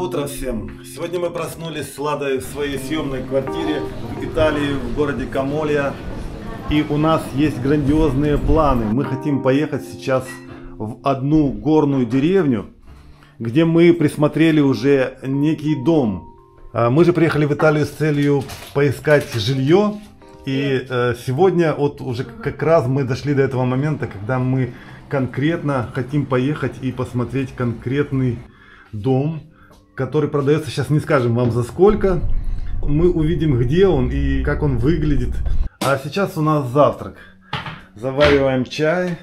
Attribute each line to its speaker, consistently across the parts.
Speaker 1: утро всем! Сегодня мы проснулись с Ладой в своей съемной квартире в Италии, в городе Камолья. И у нас есть грандиозные планы. Мы хотим поехать сейчас в одну горную деревню, где мы присмотрели уже некий дом. Мы же приехали в Италию с целью поискать жилье. И сегодня вот уже как раз мы дошли до этого момента, когда мы конкретно хотим поехать и посмотреть конкретный дом, который продается, сейчас не скажем вам за сколько. Мы увидим, где он и как он выглядит. А сейчас у нас завтрак. Завариваем чай.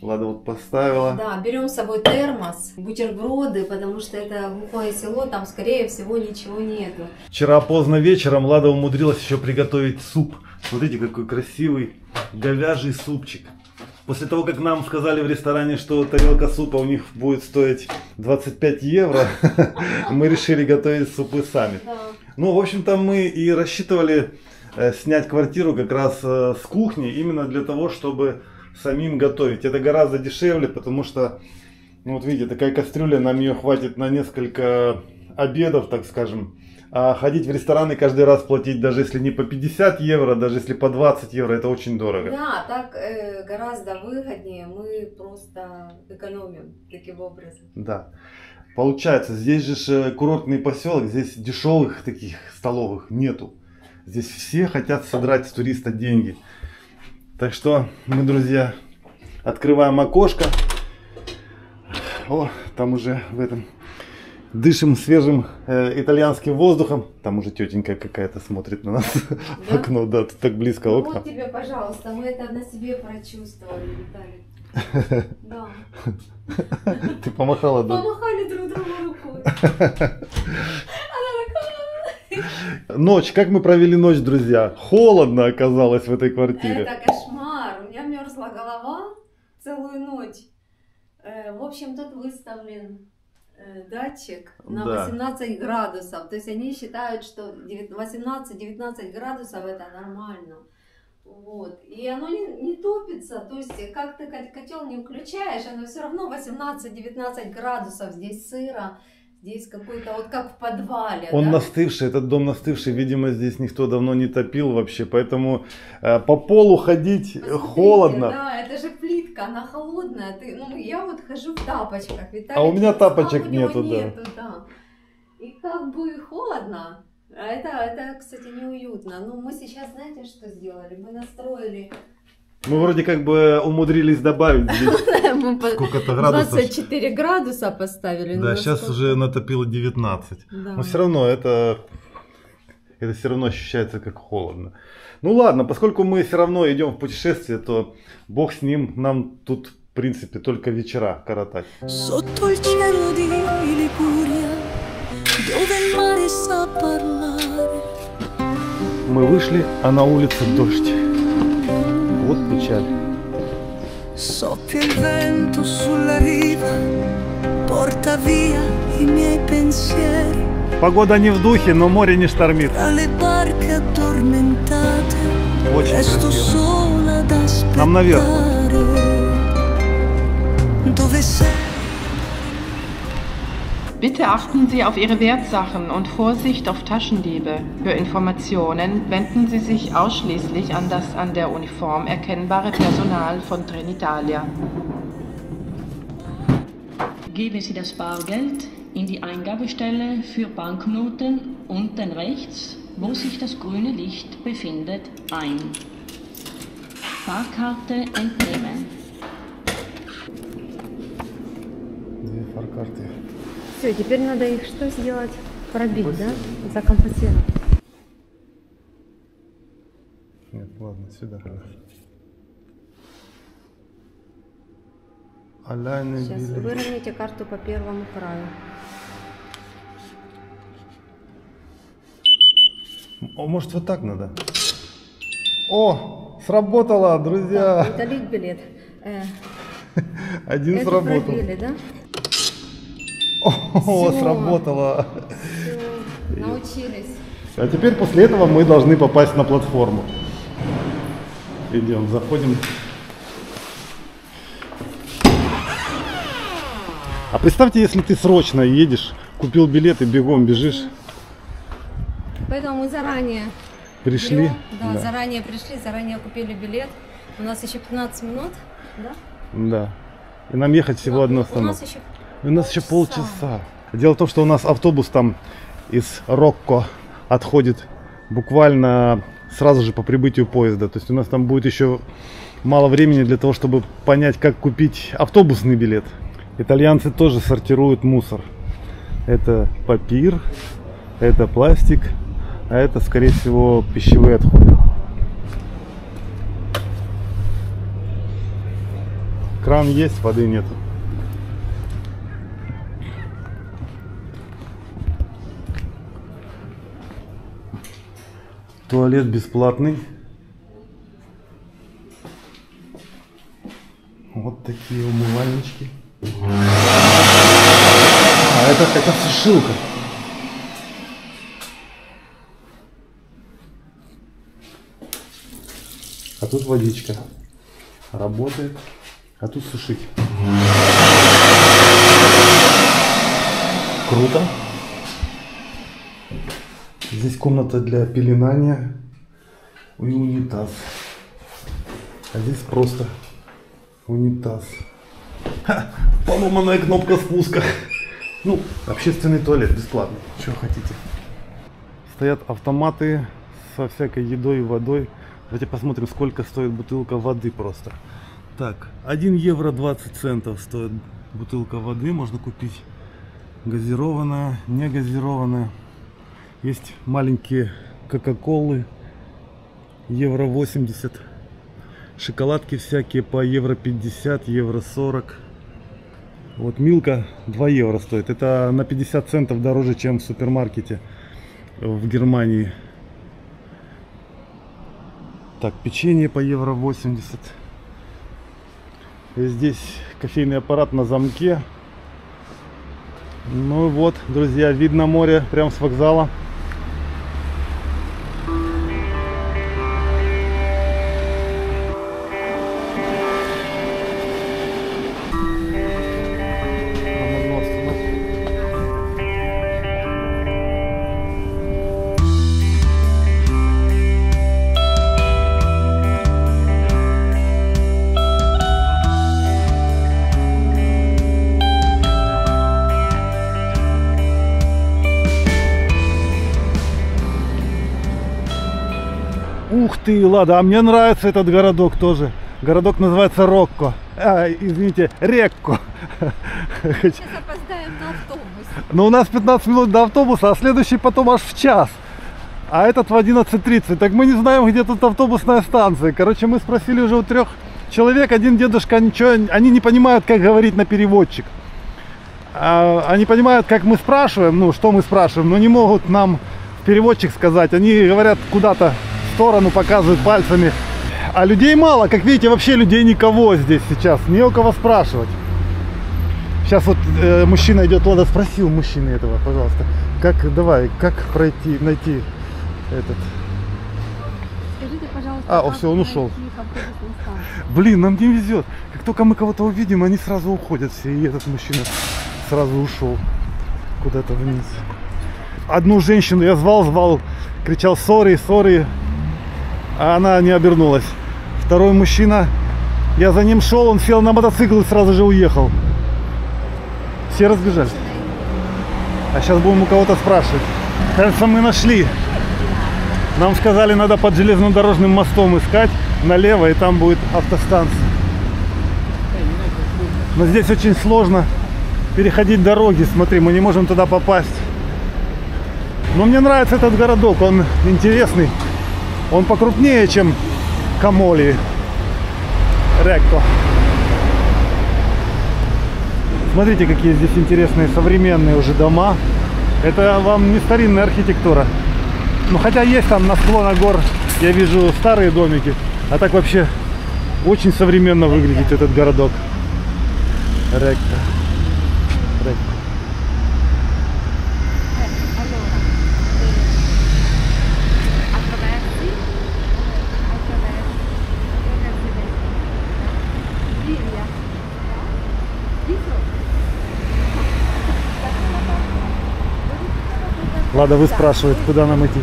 Speaker 1: Лада вот поставила.
Speaker 2: Да, берем с собой термос, бутерброды, потому что это глухое село, там скорее всего ничего нету.
Speaker 1: Вчера поздно вечером Лада умудрилась еще приготовить суп. Смотрите, какой красивый говяжий супчик. После того, как нам сказали в ресторане, что тарелка супа у них будет стоить 25 евро, мы решили готовить супы сами. Ну, в общем-то, мы и рассчитывали снять квартиру как раз с кухни, именно для того, чтобы самим готовить. Это гораздо дешевле, потому что, ну, вот видите, такая кастрюля, нам ее хватит на несколько обедов, так скажем. А ходить в рестораны каждый раз платить, даже если не по 50 евро, даже если по 20 евро, это очень дорого.
Speaker 2: Да, так гораздо выгоднее, мы просто экономим таким образом.
Speaker 1: Да. Получается, здесь же курортный поселок, здесь дешевых таких столовых нету. Здесь все хотят содрать с туриста деньги. Так что мы, друзья, открываем окошко. О, там уже в этом... Дышим свежим итальянским воздухом. Там уже тетенька какая-то смотрит на нас в окно. Да, тут так близко окна.
Speaker 2: Вот тебе, пожалуйста, мы это на себе прочувствовали, Виталий. Да.
Speaker 1: Ты помахала, да?
Speaker 2: Помахали друг другу рукой.
Speaker 1: Ночь. Как мы провели ночь, друзья? Холодно оказалось в этой квартире.
Speaker 2: Это кошмар. У меня мерзла голова целую ночь. В общем, тут выставлен датчик на 18 градусов. То есть они считают, что 18-19 градусов это нормально. Вот. И оно не топится. То есть как ты котел не включаешь, оно все равно 18-19 градусов. Здесь сыро. Здесь какой-то, вот как в подвале.
Speaker 1: Он, да?
Speaker 2: Настывший,
Speaker 1: этот дом настывший, видимо, здесь никто давно не топил вообще, поэтому по полу ходить холодно.
Speaker 2: Да, это же плитка, она холодная. Ну, я вот хожу в тапочках. Виталий,
Speaker 1: а у меня тапочек нету,
Speaker 2: да. И как бы холодно, а это, кстати, неуютно. Ну, мы сейчас, знаете, что сделали? Мы настроили...
Speaker 1: Мы вроде как бы умудрились добавить здесь сколько-то градусов.
Speaker 2: 24 градуса поставили.
Speaker 1: Да, сейчас уже натопило 19.
Speaker 2: Да.
Speaker 1: Но все равно это все равно ощущается как холодно. Ну ладно, поскольку мы все равно идем в путешествие, то бог с ним, нам тут в принципе только вечера коротать. Мы вышли, а на улице дождь. Вот печаль. Погода не в духе, но море не штормит. Очень красиво. Нам наверх.
Speaker 3: Bitte achten Sie auf Ihre Wertsachen und Vorsicht auf Taschendiebe. Für Informationen wenden Sie sich ausschließlich an das an der Uniform erkennbare Personal von Trenitalia.
Speaker 4: Geben Sie das Bargeld in die Eingabestelle für Banknoten unten rechts, wo sich das grüne Licht befindet, ein. Fahrkarte entnehmen.
Speaker 1: Фаркарты.
Speaker 2: Все, теперь надо их что сделать? Пробить, да? Закомпостировать.
Speaker 1: Нет, ладно, сюда.
Speaker 2: Сейчас выровняйте карту по первому краю.
Speaker 1: О, может вот так надо? О, сработало, друзья!
Speaker 2: Да, удалить билет.
Speaker 1: Один сработал.
Speaker 2: Пробили, да?
Speaker 1: О, сработало.
Speaker 2: Все, научились.
Speaker 1: А теперь после этого мы должны попасть на платформу. Идем, заходим. А представьте, если ты срочно едешь купил билет и бегом бежишь.
Speaker 2: Поэтому мы заранее
Speaker 1: Пришли.
Speaker 2: берем, заранее пришли, заранее купили билет. У нас еще 15 минут, да?
Speaker 1: Да. И нам ехать всего одну остановку.
Speaker 2: У
Speaker 1: нас еще полчаса. Дело в том, что у нас автобус там из Рокко отходит буквально сразу же по прибытию поезда. То есть у нас там будет еще мало времени для того, чтобы понять, как купить автобусный билет. Итальянцы тоже сортируют мусор. Это папир, это пластик, а это, скорее всего, пищевые отходы. Кран есть, воды нету. Туалет бесплатный. Вот такие умывальнички. А это сушилка. А тут водичка. Работает. А тут сушить. Круто. Здесь комната для пеленания и унитаз. А здесь просто унитаз. Поломанная кнопка спуска. Ну, общественный туалет бесплатный. Что хотите. Стоят автоматы со всякой едой и водой. Давайте посмотрим, сколько стоит бутылка воды просто. Так, 1 евро 20 центов стоит бутылка воды. Можно купить газированная, не газированная. Есть маленькие кока-колы, евро 80. Шоколадки всякие по евро 50, евро 40. Вот Милка 2 евро стоит. Это на 50 центов дороже, чем в супермаркете в Германии. Так, печенье по евро 80. И здесь кофейный аппарат на замке. Ну вот, друзья, видно море прямо с вокзала. Ух ты, ладно, а мне нравится этот городок тоже. Городок называется Рокко. Извините, Рекко.
Speaker 2: Сейчас опоздаем на автобус.
Speaker 1: Но у нас 15 минут до автобуса, а следующий потом аж в час. А этот в 11:30. Так мы не знаем, где тут автобусная станция. Короче, мы спросили уже у 3 человек. Один дедушка, ничего, они не понимают, как говорить на переводчик. Они понимают, как мы спрашиваем, ну, что мы спрашиваем, но не могут нам в переводчик сказать. Они говорят куда-то в сторону, показывают пальцами. А людей мало, как видите, вообще людей никого здесь сейчас, не у кого спрашивать. Сейчас вот мужчина идет, Лада, спроси у мужчины этого, пожалуйста, как пройти, найти этот.
Speaker 2: Скажите, пожалуйста,
Speaker 1: все, он ушел. Блин, нам не везет. Как только мы кого-то увидим, они сразу уходят все, и этот мужчина сразу ушел куда-то вниз. Одну женщину я звал, кричал sorry, а она не обернулась. Второй мужчина, я за ним шел, он сел на мотоцикл и сразу же уехал. Все разбежались. А сейчас будем у кого-то спрашивать. Кажется, мы нашли. Нам сказали, надо под железнодорожным мостом искать налево, и там будет автостанция. Но здесь очень сложно переходить дороги. Смотри, мы не можем туда попасть. Но мне нравится этот городок, он интересный. Он покрупнее, чем Камоли. Рекко. Смотрите, какие здесь интересные современные уже дома. Это вам не старинная архитектура. Ну, хотя есть там на склонах гор, я вижу старые домики. А так вообще очень современно выглядит этот городок. Рекко. Лада выспрашивает, куда нам идти.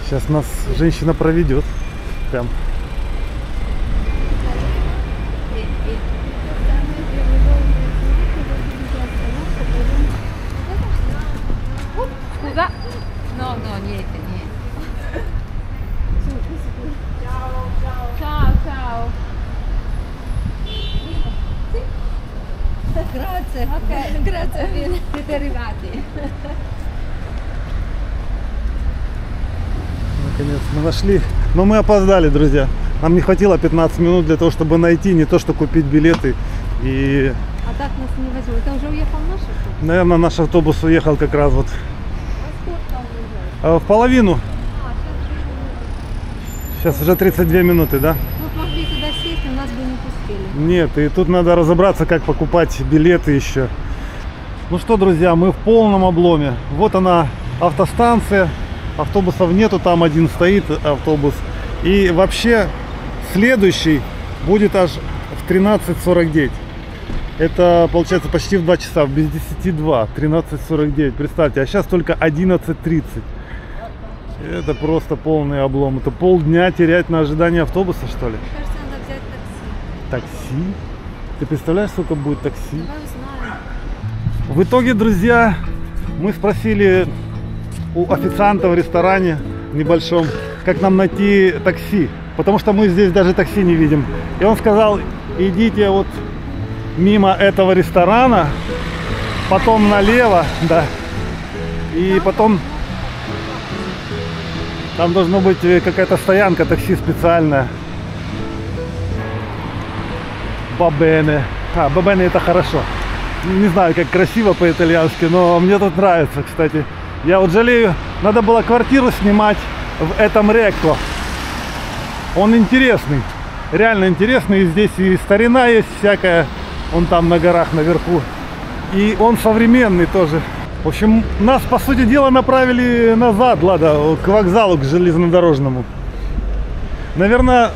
Speaker 1: Сейчас нас женщина проведет. Прям.
Speaker 2: Куда? No, niente. Ciao. Grazie. Ok, grazie mille. Siete arrivati.
Speaker 1: Наконец мы нашли. Но мы опоздали, друзья. Нам не хватило 15 минут для того, чтобы найти, не то что купить билеты. И...
Speaker 2: А так нас не возьмут. Это уже уехал наш автобус?
Speaker 1: Наверное, наш автобус уехал как раз вот. В половину. Сейчас уже 32 минуты, да?
Speaker 2: Мы могли туда сесть, но нас бы не пустили.
Speaker 1: Нет, и тут надо разобраться, как покупать билеты еще. Ну что, друзья, мы в полном обломе. Вот она, автостанция. Автобусов нету, там один стоит автобус. И вообще следующий будет аж в 13:49. Это получается почти в 2 часа, без 10:02, 13:49. Представьте, а сейчас только 11:30. Это просто полный облом. Это полдня терять на ожидание автобуса, что ли?
Speaker 2: Мне кажется, надо взять такси.
Speaker 1: Такси? Ты представляешь, сколько будет такси?
Speaker 2: Давай узнаем.
Speaker 1: В итоге, друзья, мы спросили у официанта в ресторане небольшом, как нам найти такси. Потому что мы здесь даже такси не видим. И он сказал, идите вот мимо этого ресторана, потом налево, да. И потом там должна быть какая-то стоянка такси специальная. Бабене. Бабене это хорошо. Не знаю, как красиво по-итальянски, но мне тут нравится, кстати. Я вот жалею, надо было квартиру снимать в этом Рекко. Он интересный, реально интересный. И здесь и старина есть всякая, он там на горах наверху. И он современный тоже. В общем, нас, по сути дела, направили назад, ладно, к вокзалу, к железнодорожному. Наверное,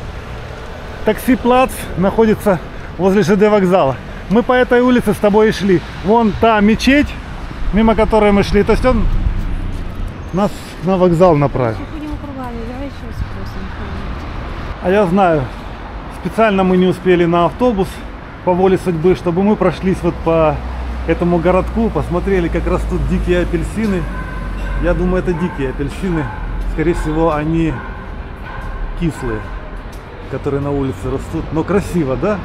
Speaker 1: такси-плац находится возле ЖД вокзала. Мы по этой улице с тобой и шли. Вон та мечеть, мимо которой мы шли. То есть он нас на вокзал направил.
Speaker 2: Будем кругами, давай еще спросим.
Speaker 1: А я знаю, специально мы не успели на автобус по воле судьбы, чтобы мы прошлись вот по этому городку, посмотрели, как растут дикие апельсины. Я думаю, это дикие апельсины. Скорее всего, они кислые, которые на улице растут. Но красиво, да?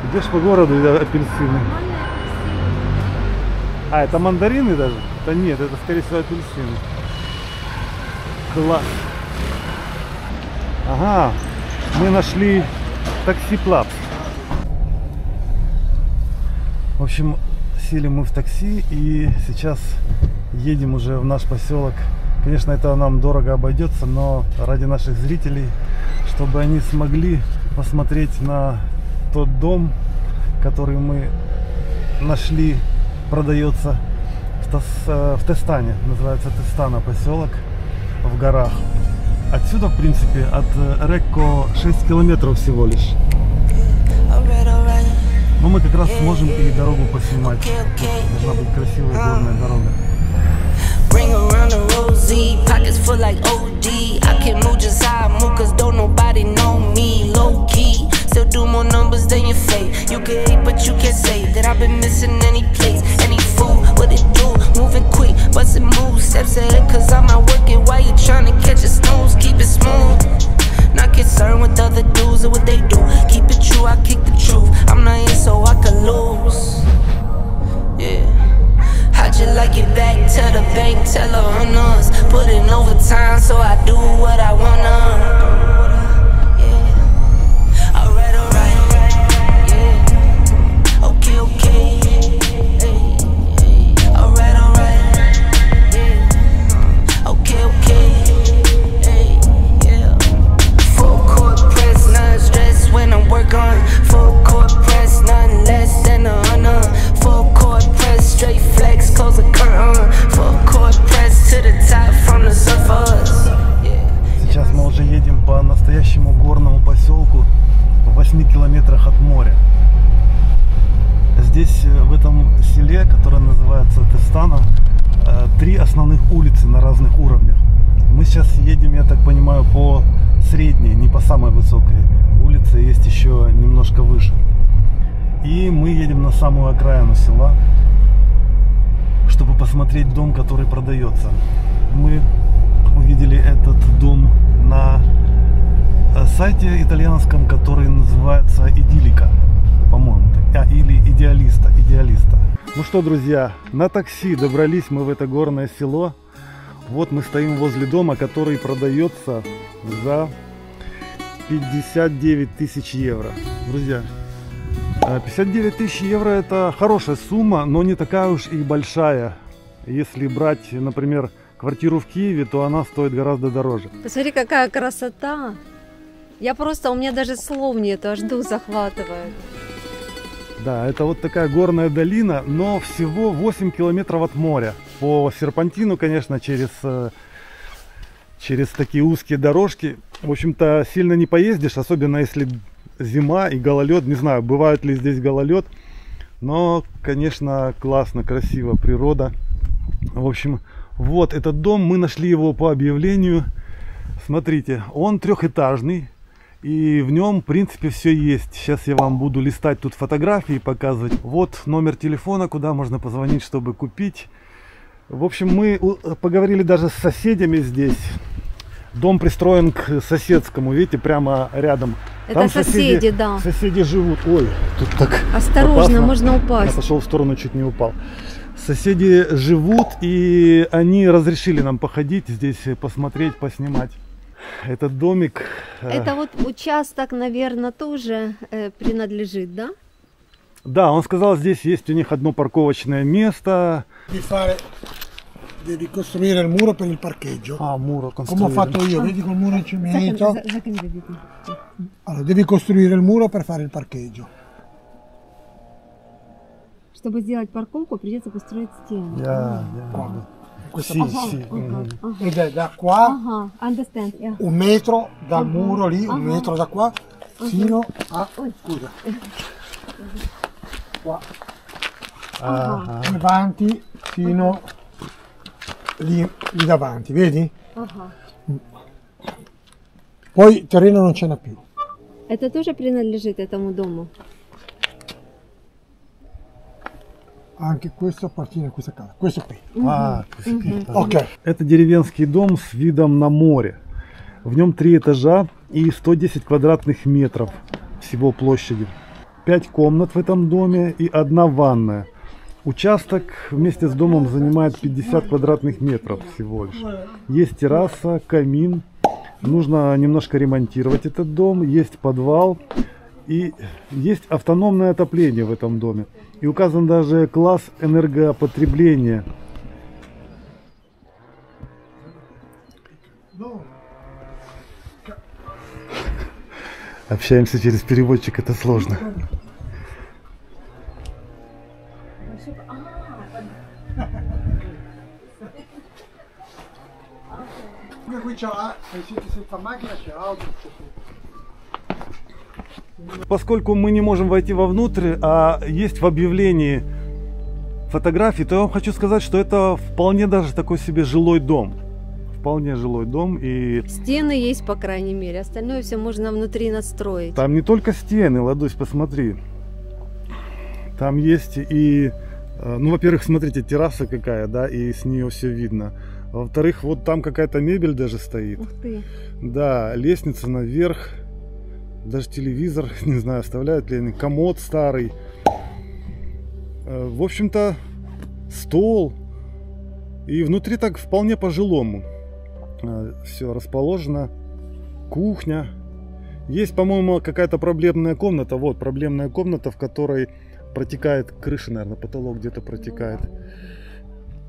Speaker 1: Идешь по городу, и апельсины. А, это мандарины даже? Да нет, это скорее всего апельсины. Класс. Ага, мы нашли такси-плац. В общем, сели мы в такси и сейчас едем уже в наш поселок. Конечно, это нам дорого обойдется, но ради наших зрителей, чтобы они смогли посмотреть на тот дом, который мы нашли, продается в Тестане, называется Тестана поселок в горах. Отсюда, в принципе, от Рекко 6 километров всего лишь. Но мы как раз сможем и дорогу поснимать. Тут должна быть красивая горная дорога.
Speaker 5: Ring around the rosy, pockets full like OD. I can move just how I move, cause don't nobody know me. Low key, still do more numbers than your fate. You can hate, but you can't say that I've been missing any place. Any fool, what it do? Moving quick, bustin' moves, steps ahead, cause I'm not working while you tryna catch a snooze. Keep it smooth, not concerned with other dudes or what they do. Keep it true, I kick the truth. I'm not here so I can lose. Yeah. How'd you like it back to the bank, tell her on us. Put in overtime so I do what I wanna. Yeah. Alright, yeah. Okay, alright, yeah. Okay, yeah. Full court press, none stress when I work on. Full court press, none less than 100. Full court press, straight flex, close the curtain. Full court press to the top from the surface. Yeah.
Speaker 1: Казахстана 3 основных улицы на разных уровнях. Мы сейчас едем, я так понимаю, по средней, не по самой высокой улице, есть еще немножко выше. И мы едем на самую окраину села, чтобы посмотреть дом, который продается. Мы увидели этот дом на сайте итальянском, который называется Идиллика, по-моему, или Идеалиста. Ну что, друзья, на такси добрались мы в это горное село. Вот мы стоим возле дома, который продается за 59 тысяч евро. Друзья, 59 тысяч евро — это хорошая сумма, но не такая уж и большая. Если брать, например, квартиру в Киеве, то она стоит гораздо дороже.
Speaker 2: Посмотри, какая красота! У меня даже слов нет, аж дух захватывает.
Speaker 1: Да, это вот такая горная долина, но всего 8 километров от моря. По серпантину, конечно, через такие узкие дорожки. В общем-то, сильно не поездишь, особенно если зима и гололед. Не знаю, бывает ли здесь гололед, но, конечно, классно, красиво, природа. В общем, вот этот дом, мы нашли его по объявлению. Смотрите, он трехэтажный. И в нем, в принципе, все есть. Сейчас я вам буду листать тут фотографии, показывать. Вот номер телефона, куда можно позвонить, чтобы купить. В общем, мы поговорили даже с соседями здесь. Дом пристроен к соседскому, видите, прямо рядом.
Speaker 2: Это
Speaker 1: там
Speaker 2: соседи, да.
Speaker 1: Соседи живут. Ой, тут так
Speaker 2: осторожно,
Speaker 1: опасно.
Speaker 2: можно упасть.
Speaker 1: Я пошел в сторону, чуть не упал. Соседи живут, и они разрешили нам походить здесь, посмотреть, поснимать. Этот домик...
Speaker 2: Это вот участок, наверное, тоже принадлежит, да?
Speaker 1: Да, он сказал, здесь есть у них одно парковочное место.
Speaker 6: Devi costruire il muro per il parcheggio.
Speaker 1: Ah, muro
Speaker 6: come ho fatto io, vedi col muro in cemento. Allora, devi costruire il muro per fare il parcheggio.
Speaker 2: Чтобы сделать парковку, придется построить стену.
Speaker 6: Ed è da qua un metro dal muro lì, un metro da qua fino a qua avanti fino lì davanti, vedi? Poi il terreno non ce n'è più.
Speaker 2: Это тоже принадлежит этому дому?
Speaker 6: Anche questo appartiene a questa casa, questo qui.
Speaker 1: Okay. Это деревенский дом с видом на море. В нем 3 этажа и 110 квадратных метров всего площади. 5 комнат в этом доме и 1 ванная. Участок вместе с домом занимает 50 квадратных метров всего лишь. Есть терраса, камин. Нужно немножко ремонтировать этот дом. Есть подвал. И есть автономное отопление в этом доме. И указан даже класс энергопотребления. Общаемся через переводчик, это сложно. Поскольку мы не можем войти вовнутрь, а есть в объявлении фотографии, то я вам хочу сказать, что это вполне даже такой себе жилой дом. Вполне жилой дом. И
Speaker 2: стены есть, по крайней мере. Остальное все можно внутри настроить.
Speaker 1: Там не только стены, Ладусь, посмотри. Там есть и... Ну, во-первых, смотрите, терраса какая, да, и с нее все видно. Во-вторых, вот там какая-то мебель даже стоит.
Speaker 2: Ух ты.
Speaker 1: Да, лестница наверх. Даже телевизор, не знаю, оставляют ли они. Комод старый. В общем-то, стол. И внутри так вполне по-жилому. Все расположено. Кухня. Есть, по-моему, какая-то проблемная комната. Вот, проблемная комната, в которой протекает крыша, наверное, потолок где-то протекает.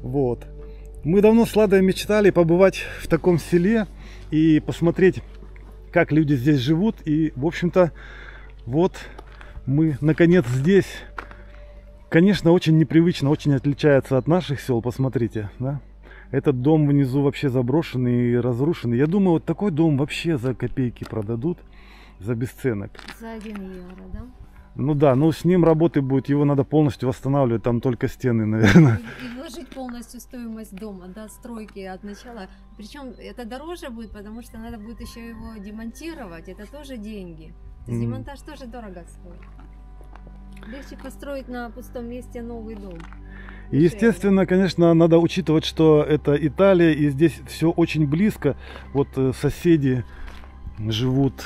Speaker 1: Вот. Мы давно с Ладой мечтали побывать в таком селе и посмотреть, как люди здесь живут. И, в общем-то, вот мы, наконец, здесь. Конечно, очень непривычно, очень отличается от наших сел. Посмотрите, да? Этот дом внизу вообще заброшенный и разрушенный. Я думаю, вот такой дом вообще за копейки продадут, за бесценок.
Speaker 2: За 1 евро, да?
Speaker 1: Ну да, ну с ним работы будет, его надо полностью восстанавливать, там только стены, наверное.
Speaker 2: И вложить полностью стоимость дома, да, стройки от начала. Причем это дороже будет, потому что надо будет еще его демонтировать, это тоже деньги. То есть демонтаж тоже дорого стоит. Легче построить на пустом месте новый дом.
Speaker 1: И естественно, конечно, надо учитывать, что это Италия, и здесь все очень близко. Вот соседи живут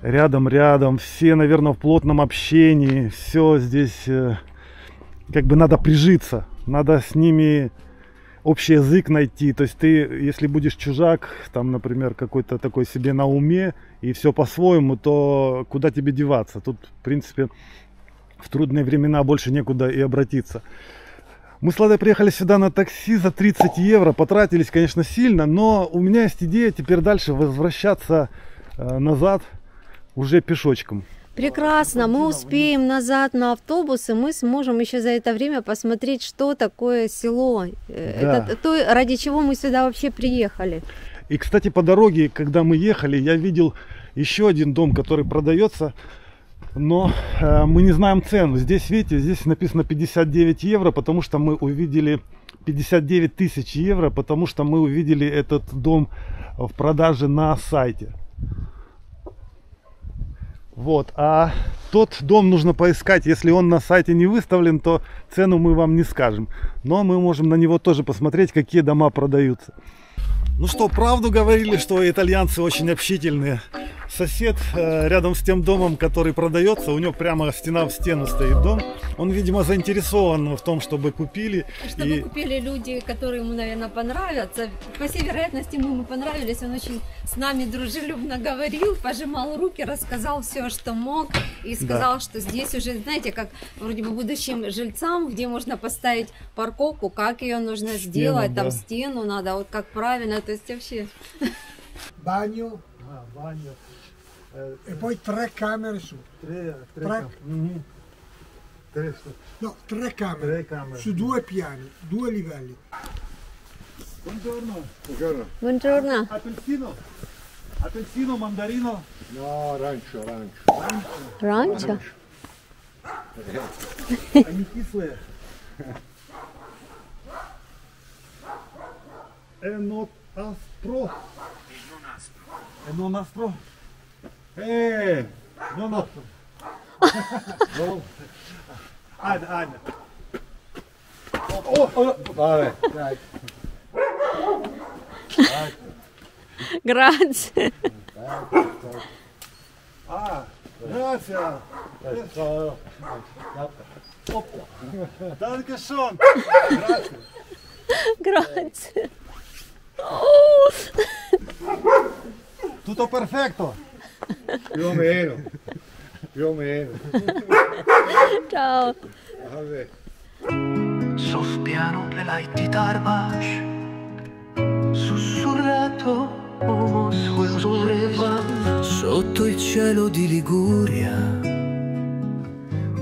Speaker 1: рядом, все, наверное, в плотном общении. Все здесь как бы надо прижиться, надо с ними общий язык найти. То есть ты, если будешь чужак, там, например, какой-то такой себе на уме, и все по-своему, то куда тебе деваться? Тут, в принципе, в трудные времена больше некуда и обратиться. Мы с Ладой приехали сюда на такси за 30 евро, потратились, конечно, сильно, но у меня есть идея теперь дальше возвращаться назад уже пешочком.
Speaker 2: Прекрасно, мы успеем назад на автобус, и мы сможем еще за это время посмотреть, что такое село. Да. Это то, ради чего мы сюда вообще приехали.
Speaker 1: И, кстати, по дороге, когда мы ехали, я видел еще один дом, который продается, но мы не знаем цену. Здесь, видите, здесь написано 59 евро, потому что мы увидели 59 тысяч евро, потому что мы увидели этот дом в продаже на сайте. Вот, а тот дом нужно поискать. Если он на сайте не выставлен, то цену мы вам не скажем. Но мы можем на него тоже посмотреть, какие дома продаются. Ну что, правду говорили, что итальянцы очень общительные. Сосед рядом с тем домом, который продается, у него прямо стена в стену стоит дом. Он, видимо, заинтересован в том, чтобы купили.
Speaker 2: Чтобы купили люди, которые ему, наверное, понравятся. По всей вероятности, ему понравились. Он очень с нами дружелюбно говорил, пожимал руки, рассказал все, что мог. И сказал, что здесь уже, знаете, как вроде бы будущим жильцам, где можно поставить парковку, как ее нужно сделать, там стену надо, вот как правильно, то есть вообще...
Speaker 6: Bagno. E poi 3 camere su. No, 3 camere. Su 2 piani, 2 livelli.
Speaker 1: Buongiorno.
Speaker 6: Buongiorno.
Speaker 2: Buongiorno.
Speaker 1: Appelsino? Appelsino, mandarino?
Speaker 6: No, arancio.
Speaker 2: Раньше?
Speaker 1: Они кислые. Non aspro. Non aspro. Non aspro. Anya.
Speaker 6: Vabbè, dai.
Speaker 2: Grazie.
Speaker 1: Grazie. Danke schön.
Speaker 2: Grazie.
Speaker 1: Tutto perfetto.
Speaker 6: Più o meno.
Speaker 2: Ciao.
Speaker 6: Vabbè.
Speaker 5: Soffiano le light tarbash, sussurrato sotto il cielo di Liguria,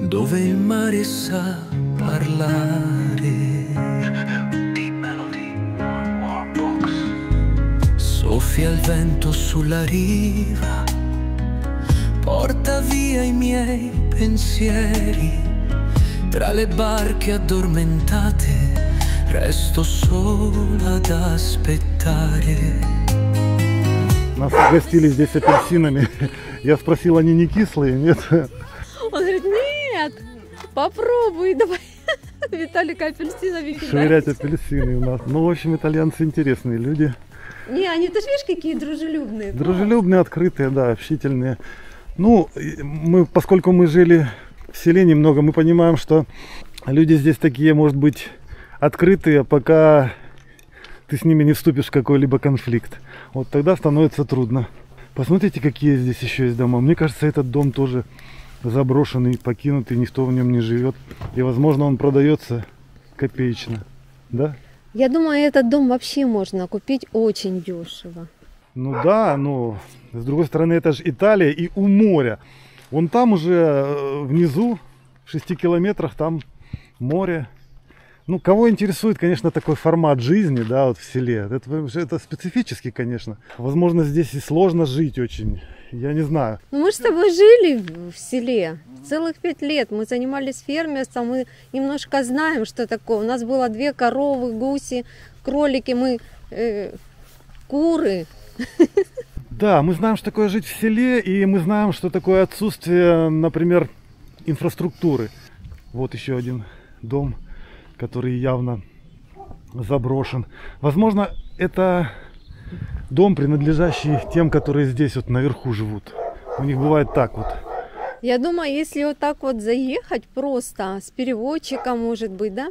Speaker 5: dove il mare sa parlare. Soffia il vento sulla riva, porta via i miei pensieri. Tra le barche addormentate resto sola ad aspettare.
Speaker 1: Нас угостили здесь апельсинами. Я спросил, они не кислые, нет?
Speaker 2: Он говорит, нет, попробуй, давай. Виталик апельсинами кидает.
Speaker 1: Швырять апельсины у нас. Ну, в общем, итальянцы интересные люди.
Speaker 2: Не, они тоже, видишь, какие дружелюбные.
Speaker 1: Дружелюбные, открытые, да, общительные. Ну, поскольку мы жили в селе немного, мы понимаем, что люди здесь такие, может быть, открытые, пока ты с ними не вступишь в какой-либо конфликт. Вот тогда становится трудно. Посмотрите, какие здесь еще есть дома. Мне кажется, этот дом тоже заброшенный, покинутый, никто в нем не живет. И, возможно, он продается копеечно. Да?
Speaker 2: Я думаю, этот дом вообще можно купить очень дешево.
Speaker 1: Ну да, но с другой стороны, это же Италия и у моря. Вон там уже внизу, в 6 километрах, там море. Ну, кого интересует, конечно, такой формат жизни, да, вот в селе. Это специфически, конечно. Возможно, здесь и сложно жить очень. я не знаю.
Speaker 2: Ну, мы же с тобой жили в селе целых 5 лет. Мы занимались фермерством, мы немножко знаем, что такое. У нас было 2 коровы, гуси, кролики, куры.
Speaker 1: Да, мы знаем, что такое жить в селе, и мы знаем, что такое отсутствие, например, инфраструктуры. Вот еще один дом, который явно заброшен. Возможно, это дом, принадлежащий тем, которые здесь вот наверху живут. У них бывает так вот.
Speaker 2: Я думаю, если вот так вот заехать просто с переводчиком, может быть, да,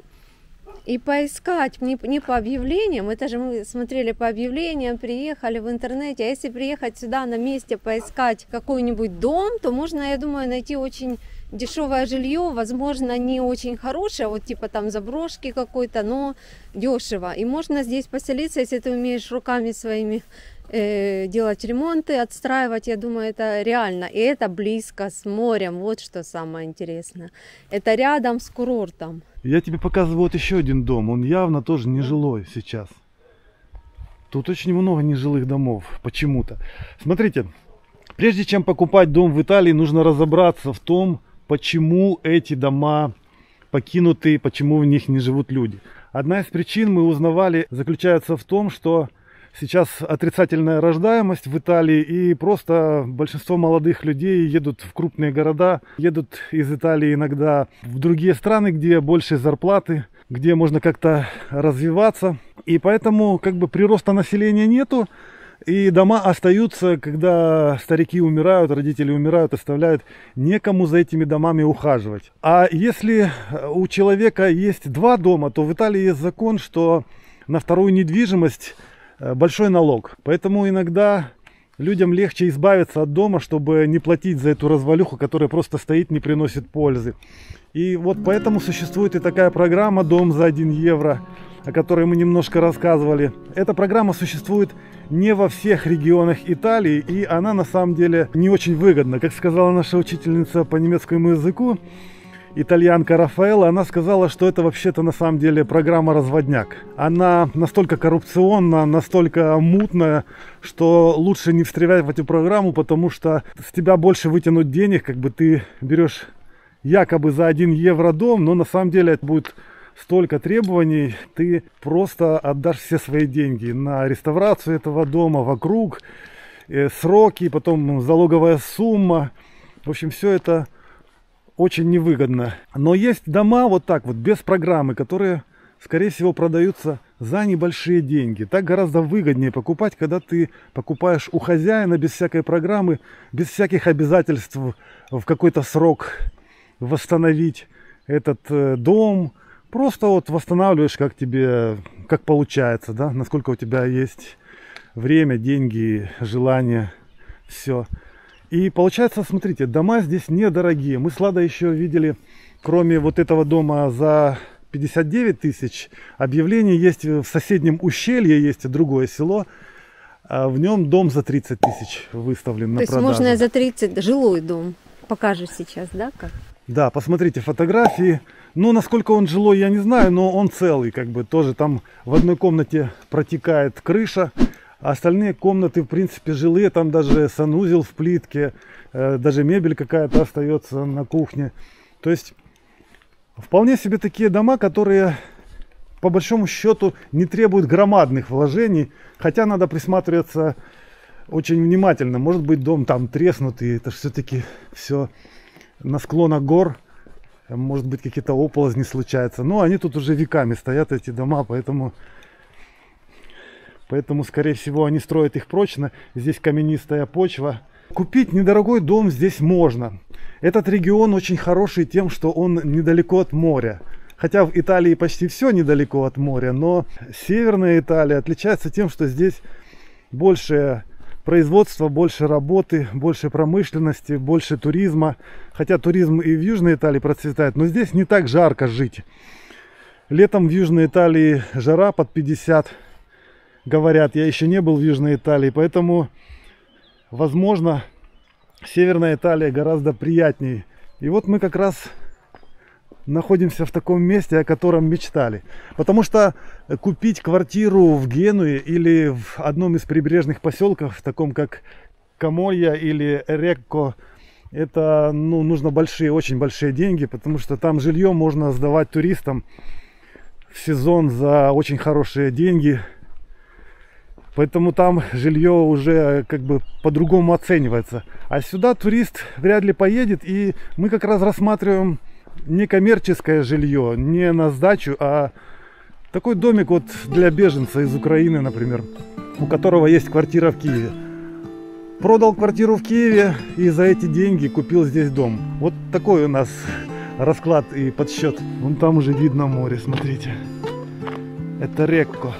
Speaker 2: и поискать не по объявлениям, это же мы смотрели по объявлениям, приехали в интернете, а если приехать сюда на месте поискать какой-нибудь дом, то можно, я думаю, найти очень дешевое жилье, возможно, не очень хорошее, вот типа там заброшки какой-то, но дешево. И можно здесь поселиться, если ты умеешь руками своими делать ремонты, отстраивать, я думаю, это реально. И это близко с морем, вот что самое интересное. Это рядом с курортом.
Speaker 1: Я тебе показываю вот еще один дом, он явно тоже нежилой сейчас. Тут очень много нежилых домов, почему-то. Смотрите, прежде чем покупать дом в Италии, нужно разобраться в том, почему эти дома покинуты, почему в них не живут люди. Одна из причин, мы узнавали, заключается в том, что сейчас отрицательная рождаемость в Италии, и просто большинство молодых людей едут в крупные города, едут из Италии иногда в другие страны, где больше зарплаты, где можно как-то развиваться. И поэтому как бы прироста населения нету, и дома остаются, когда старики умирают, родители умирают, оставляют, некому за этими домами ухаживать. А если у человека есть 2 дома, то в Италии есть закон, что на вторую недвижимость большой налог. Поэтому иногда людям легче избавиться от дома, чтобы не платить за эту развалюху, которая просто стоит, не приносит пользы. И вот поэтому существует и такая программа «Дом за 1 евро», о которой мы немножко рассказывали. Эта программа существует не во всех регионах Италии, и она на самом деле не очень выгодна. Как сказала наша учительница по немецкому языку, итальянка Рафаэла, она сказала, что это вообще-то на самом деле программа-разводняк. Она настолько коррупционна, настолько мутная, что лучше не встревать в эту программу, потому что с тебя больше вытянуть денег, как бы ты берешь якобы за 1 евро дом, но на самом деле это будет столько требований, ты просто отдашь все свои деньги на реставрацию этого дома, вокруг, сроки, потом залоговая сумма. В общем, все это очень невыгодно. Но есть дома вот так вот, без программы, которые, скорее всего, продаются за небольшие деньги. Так гораздо выгоднее покупать, когда ты покупаешь у хозяина без всякой программы, без всяких обязательств в какой-то срок восстановить этот дом. Просто вот восстанавливаешь, как получается, да, насколько у тебя есть время, деньги, желание, все. И получается, смотрите, дома здесь недорогие. Мы с Ладой еще видели, кроме вот этого дома за 59 тысяч, объявление есть в соседнем ущелье, есть другое село, а в нем дом за 30 тысяч выставлен на продажу.
Speaker 2: То есть можно за 30, жилой дом, покажешь сейчас, да, как?
Speaker 1: Да, посмотрите фотографии. Ну, насколько он жилой, я не знаю, но он целый, как бы тоже там в одной комнате протекает крыша, а остальные комнаты, в принципе, жилые, там даже санузел в плитке, даже мебель какая-то остается на кухне. То есть, вполне себе такие дома, которые, по большому счету, не требуют громадных вложений, хотя надо присматриваться очень внимательно. Может быть, дом там треснутый, это все-таки все на склонах гор. Может быть, какие-то оползни случаются. Но они тут уже веками стоят, эти дома, поэтому, скорее всего, они строят их прочно. Здесь каменистая почва. Купить недорогой дом здесь можно. Этот регион очень хороший тем, что он недалеко от моря. Хотя в Италии почти все недалеко от моря, но северная Италия отличается тем, что здесь больше производства, больше работы, больше промышленности, больше туризма. Хотя туризм и в Южной Италии процветает, но здесь не так жарко жить. Летом в Южной Италии жара под 50, говорят. Я еще не был в Южной Италии, поэтому, возможно, Северная Италия гораздо приятнее. И вот мы как раз находимся в таком месте, о котором мечтали. Потому что купить квартиру в Генуе или в одном из прибрежных поселков, таком как Камолья или Рекко, это нужно большие, очень большие деньги, потому что там жилье можно сдавать туристам в сезон за очень хорошие деньги. Поэтому там жилье уже как бы по-другому оценивается. А сюда турист вряд ли поедет, и мы как раз рассматриваем не коммерческое жилье, не на сдачу, а такой домик вот для беженца из Украины, например, у которого есть квартира в Киеве. Продал квартиру в Киеве и за эти деньги купил здесь дом. Вот такой у нас расклад и подсчет. Вон там уже видно море, смотрите. Это Рекко.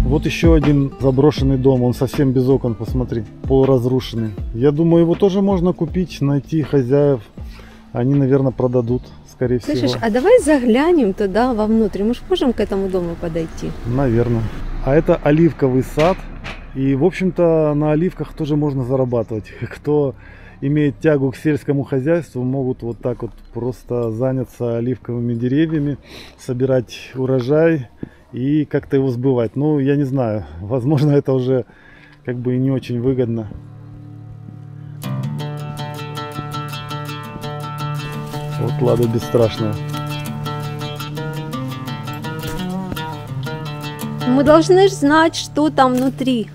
Speaker 1: Вот еще один заброшенный дом, он совсем без окон, посмотри, полуразрушенный. Я думаю, его тоже можно купить, найти хозяев. Они, наверное, продадут, скорее всего.
Speaker 2: Слышишь, а давай заглянем туда вовнутрь, мы же можем к этому дому подойти?
Speaker 1: Наверное. А это оливковый сад, и, в общем-то, на оливках тоже можно зарабатывать. Кто имеет тягу к сельскому хозяйству, могут вот так вот просто заняться оливковыми деревьями, собирать урожай и как-то его сбывать. Ну, я не знаю, возможно, это уже как бы и не очень выгодно. Вот Лада бесстрашная.
Speaker 2: Мы должны знать, что там внутри.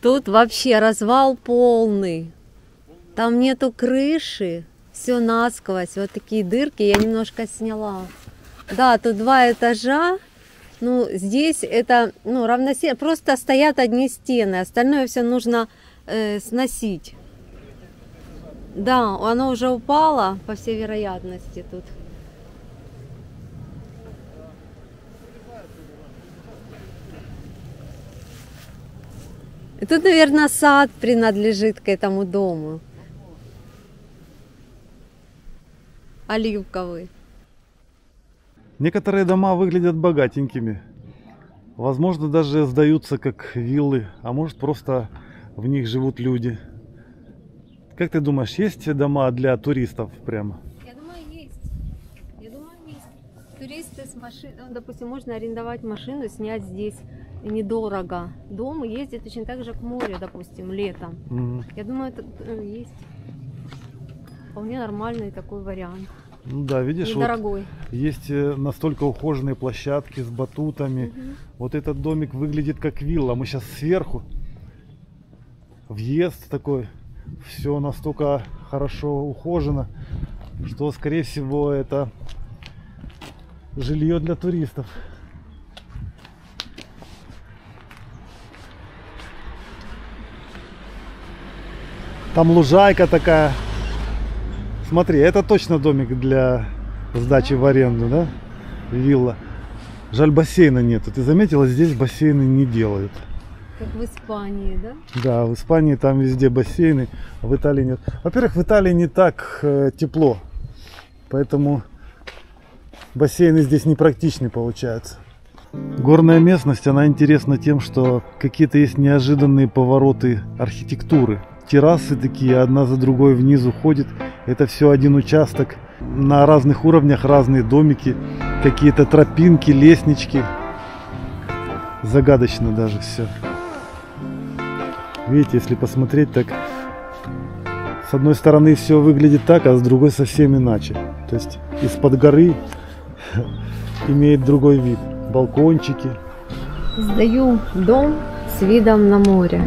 Speaker 2: Тут вообще развал полный. Там нету крыши, все насквозь. Вот такие дырки я немножко сняла. Да, тут 2 этажа. Ну, здесь это равносильно. Просто стоят одни стены. Остальное все нужно сносить. Да, оно уже упало, по всей вероятности, тут. И тут, наверное, сад принадлежит к этому дому. Оливковый.
Speaker 1: Некоторые дома выглядят богатенькими. Возможно, даже сдаются как виллы, а может, просто в них живут люди. Как ты думаешь, есть дома для туристов прямо?
Speaker 2: Я думаю, есть. Я думаю, есть. Туристы с машиной, допустим, можно арендовать машину, снять здесь недорого дом и ездить точно так же к морю, допустим, летом.
Speaker 1: Угу.
Speaker 2: Я думаю, это есть вполне нормальный такой вариант.
Speaker 1: Ну да, видишь,
Speaker 2: недорогой.
Speaker 1: Вот есть настолько ухоженные площадки с батутами. Угу. Вот этот домик выглядит как вилла. Мы сейчас сверху. Въезд такой. Все настолько хорошо ухожено, что, скорее всего, это жилье для туристов. Там лужайка такая. Смотри, это точно домик для сдачи в аренду, да? Вилла. Жаль, бассейна нету. Ты заметила, здесь бассейны не делают.
Speaker 2: Как в Испании, да?
Speaker 1: Да, в Испании там везде бассейны, а в Италии нет. Во-первых, в Италии не так тепло, поэтому бассейны здесь непрактичны получаются. Горная местность, она интересна тем, что какие-то есть неожиданные повороты архитектуры. Террасы такие, одна за другой вниз уходит. Это все один участок. На разных уровнях разные домики, какие-то тропинки, лестнички. Загадочно даже все. Видите, если посмотреть, так с одной стороны все выглядит так, а с другой совсем иначе. То есть из-под горы имеет другой вид. Балкончики.
Speaker 2: Сдаю дом с видом на море.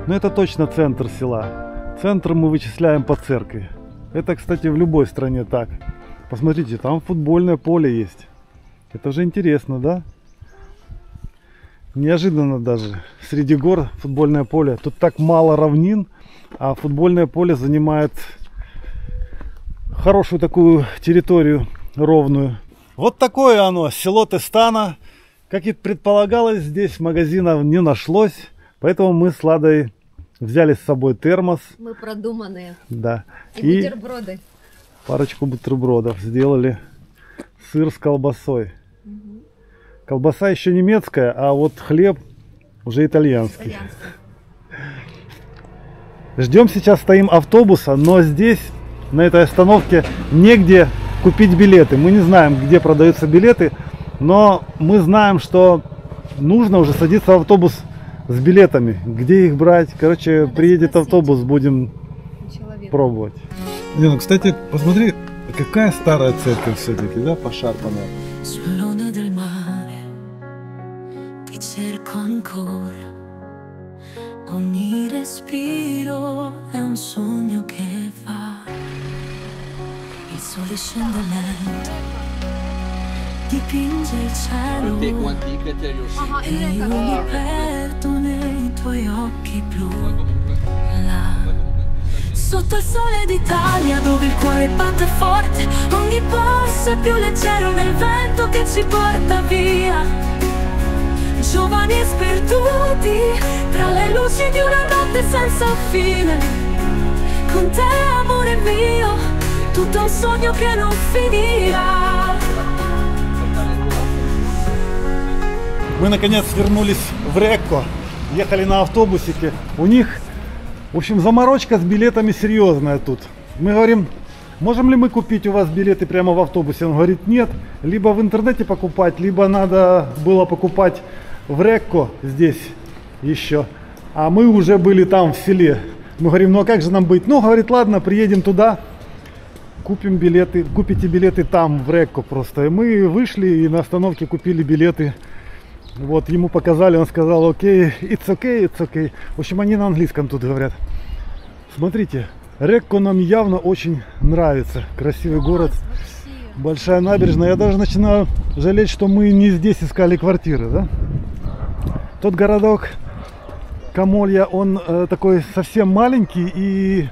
Speaker 1: Но это точно центр села. Центр мы вычисляем по церкви. Это, кстати, в любой стране так. Посмотрите, там футбольное поле есть. Это же интересно, да? Неожиданно даже. Среди гор футбольное поле. Тут так мало равнин, а футбольное поле занимает хорошую такую территорию ровную. Вот такое оно, село Тестана. Как и предполагалось, здесь магазинов не нашлось. Поэтому мы с Ладой взяли с собой термос.
Speaker 2: Мы продуманные.
Speaker 1: Да.
Speaker 2: И бутерброды.
Speaker 1: Парочку бутербродов сделали. Сыр с колбасой. Колбаса еще немецкая, а вот хлеб уже итальянский. Ждем сейчас, стоим автобуса, но здесь, на этой остановке, негде купить билеты. Мы не знаем, где продаются билеты, но мы знаем, что нужно уже садиться в автобус с билетами. Где их брать? Короче, надо приедет спросить. Автобус, будем пробовать. Не, ну, кстати, посмотри, какая старая церковь все-таки, да, пошарпанная.
Speaker 5: Ogni respiro è un sogno che fa. Il sole scende lento, dipinge il cielo e io mi perdo nei tuoi occhi blu. Là, sotto il sole d'Italia dove il cuore batte forte, ogni passo è più leggero nel vento che ci porta via. Giovani e sperduti tra le luci di una notte senza fine. Con te, amore mio, tutto un sogno che non finirà.
Speaker 1: Мы наконец вернулись в Рекко, ехали на автобусике. У них, в общем, заморочка с билетами серьезная тут. Мы говорим, можем ли мы купить у вас билеты прямо в автобусе? Он говорит, нет, либо в интернете покупать, либо надо было покупать в Рекко здесь еще. А мы уже были там в селе. Мы говорим, ну а как же нам быть? Ну, говорит, ладно, приедем туда, купим билеты, купите билеты там в Рекко просто. И мы вышли и на остановке купили билеты. Вот, ему показали, он сказал, окей, it's okay, it's okay. В общем, они на английском тут говорят. Смотрите, Рекко нам явно очень нравится. Красивый город, большая набережная. Я даже начинаю жалеть, что мы не здесь искали квартиры, да? Тот городок Камолья, он такой совсем маленький и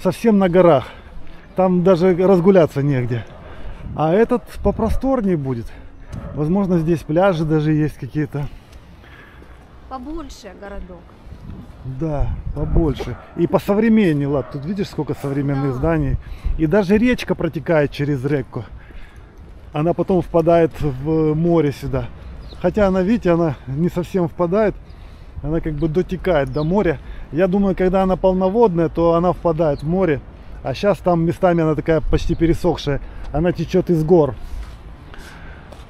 Speaker 1: совсем на горах. Там даже разгуляться негде. А этот попросторнее будет. Возможно, здесь пляжи даже есть какие-то.
Speaker 2: Побольше городок.
Speaker 1: Да, побольше. И посовременнее, Лад. Тут видишь, сколько современных зданий. И даже речка протекает через Рекко. Она потом впадает в море сюда. Хотя она, видите, она не совсем впадает. Она как бы дотекает до моря. Я думаю, когда она полноводная, то она впадает в море. А сейчас там местами она такая почти пересохшая. Она течет из гор.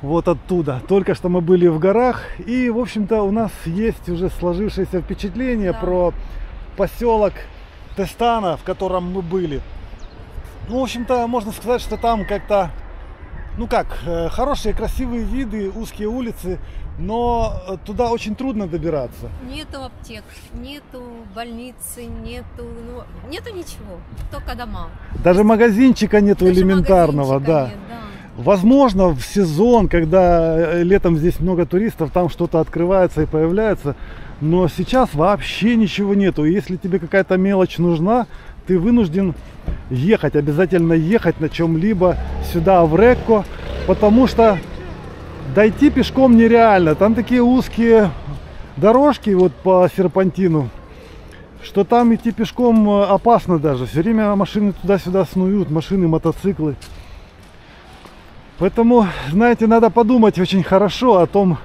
Speaker 1: Вот оттуда. Только что мы были в горах. И, в общем-то, у нас есть уже сложившееся впечатление про поселок Тестана, в котором мы были. Ну, в общем-то, можно сказать, что там как-то, ну как, хорошие, красивые виды, узкие улицы, но туда очень трудно добираться.
Speaker 2: Нету аптек, нету больницы, нету ничего, только дома.
Speaker 1: Даже магазинчика нету элементарного, да.
Speaker 2: Нет, да.
Speaker 1: Возможно, в сезон, когда летом здесь много туристов, там что-то открывается и появляется, но сейчас вообще ничего нету. И если тебе какая-то мелочь нужна, ты вынужден ехать, обязательно ехать на чем-либо сюда, в Рекко, потому что дойти пешком нереально. Там такие узкие дорожки вот по серпантину, что там идти пешком опасно даже. Все время машины туда-сюда снуют, машины, мотоциклы. Поэтому, знаете, надо подумать очень хорошо о том,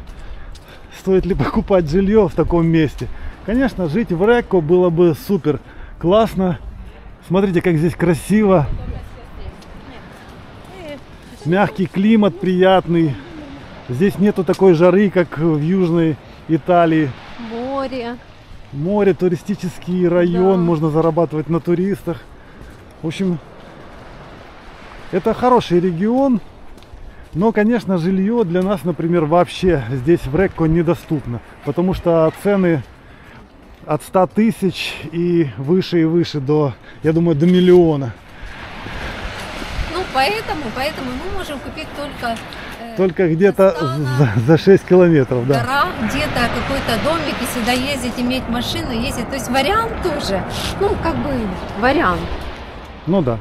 Speaker 1: стоит ли покупать жилье в таком месте. Конечно, жить в Рекко было бы супер классно. Смотрите, как здесь красиво. Мягкий климат, приятный. Здесь нету такой жары, как в Южной Италии.
Speaker 2: Море.
Speaker 1: Море, туристический район, да. Можно зарабатывать на туристах. В общем, это хороший регион. Но, конечно, жилье для нас, например, вообще здесь в Рекко недоступно. Потому что цены от 100 тысяч и выше до, я думаю, до миллиона.
Speaker 2: Ну, поэтому мы можем купить только
Speaker 1: Только где-то за 6 километров, да.
Speaker 2: Гора, где-то какой-то домик, и сюда ездить, иметь машину, ездить. То есть вариант тоже, ну, как бы вариант.
Speaker 1: Ну да.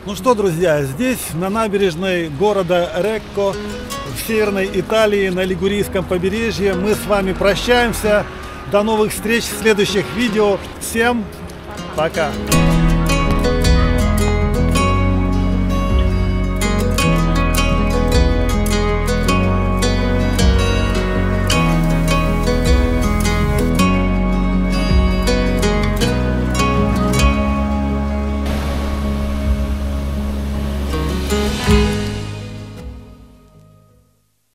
Speaker 1: Ну что, друзья, здесь, на набережной города Рекко, в северной Италии, на Лигурийском побережье, мы с вами прощаемся. До новых встреч в следующих видео. Всем пока!